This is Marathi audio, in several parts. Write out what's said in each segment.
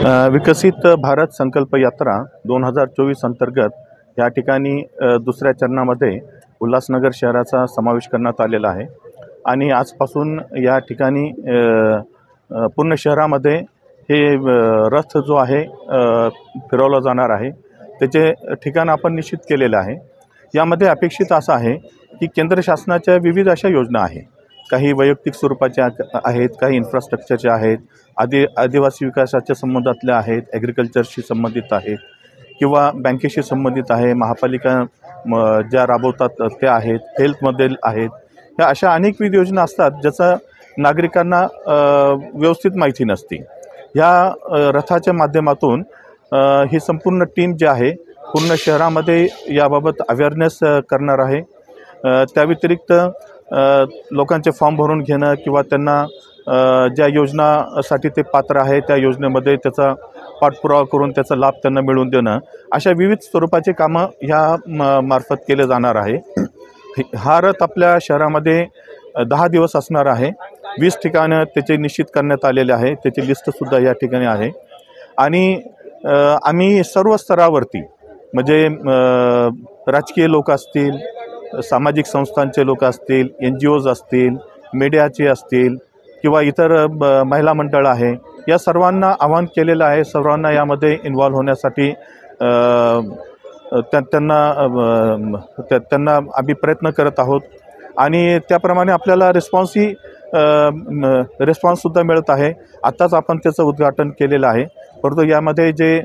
विकसित भारत संकल्प यात्रा 2024 अंतर्गत या ठिकाणी दुसऱ्या चरणामध्ये उल्हासनगर शहराचा समावेश करण्यात आलेला आहे आणि आजपासून या ठिकाणी पूर्ण शहरामध्ये हे रथ जो आहे फिरवला जाणार आहे। त्याचे ठिकाण आपण निश्चित केलेले आहे। यामध्ये अपेक्षित असं आहे की केंद्र शासनाच्या विविध अशा योजना आहेत, काही वैयक्तिक स्वरूपाच्या आहेत, काही इन्फ्रास्ट्रक्चरच्या आहेत, आदिवासी विकासाच्या संबंधातल्या आहेत, ॲग्रिकल्चरशी संबंधित आहेत किंवा बँकेशी संबंधित आहे, महापालिका ज्या राबवतात त्या आहेत, हेल्थमध्ये आहेत। ह्या अशा अनेकविध योजना असतात ज्याचा नागरिकांना व्यवस्थित माहिती नसते। ह्या रथाच्या माध्यमातून ही संपूर्ण टीम जी आहे पूर्ण शहरामध्ये याबाबत अवेअरनेस करणार आहे। त्या व्यतिरिक्त लोकांचे फॉर्म भरून घेणं किंवा त्यांना ज्या योजनासाठी ते पात्र आहे त्या योजनेमध्ये त्याचा पाठपुरावा करून त्याचा लाभ त्यांना मिळवून देणं, अशा विविध स्वरूपाचे कामं ह्या मार्फत केले जाणार आहे। हा रथ आपल्या शहरामध्ये 10 दिवस असणार आहे। 20 ठिकाणं त्याचे निश्चित करण्यात आलेले आहे, त्याची लिस्टसुद्धा या ठिकाणी आहे। आणि आम्ही सर्व स्तरावरती म्हणजे राजकीय लोक असतील, सामाजिक संस्थांचे लोक असतील, NGOज असतील, मीडियाचे असतील किंवा इतर महिला मंडळ आहे, या सर्वांना आवाहन केलेलं आहे। सर्वांना यामध्ये इन्व्हॉल्व होण्यासाठी त्यांना आम्ही प्रयत्न करत आहोत आणि त्याप्रमाणे आपल्याला रिस्पॉन्ससुद्धा मिळत आहे। आत्ताच आपण त्याचं उद्घाटन केलेलं आहे, परंतु यामध्ये जे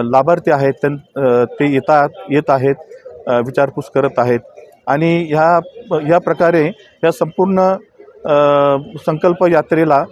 लाभार्थी आहेत ते येत आहेत, विचारपूस करत आहेत आणि ह्या प्रकारे या संपूर्ण संकल्प यात्रेला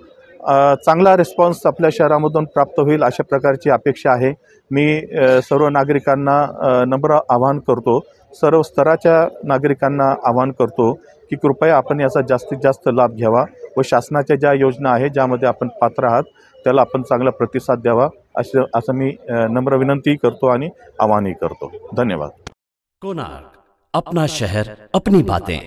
चांगला रिस्पॉन्स आपल्या शहरामधून प्राप्त होईल अशा प्रकारची अपेक्षा आहे। मी सर्व नागरिकांना नम्र आवाहन करतो, सर्व स्तराच्या नागरिकांना आवाहन करतो की कृपया आपण याचा जास्तीत जास्त लाभ घ्यावा व शासनाच्या ज्या योजना आहेत ज्यामध्ये आपण पात्र आहात त्याला आपण चांगला प्रतिसाद द्यावा असं मी नम्र विनंती करतो आणि आवाहनही करतो। धन्यवाद। कोणार्क, अपना शहर अपनी बातें।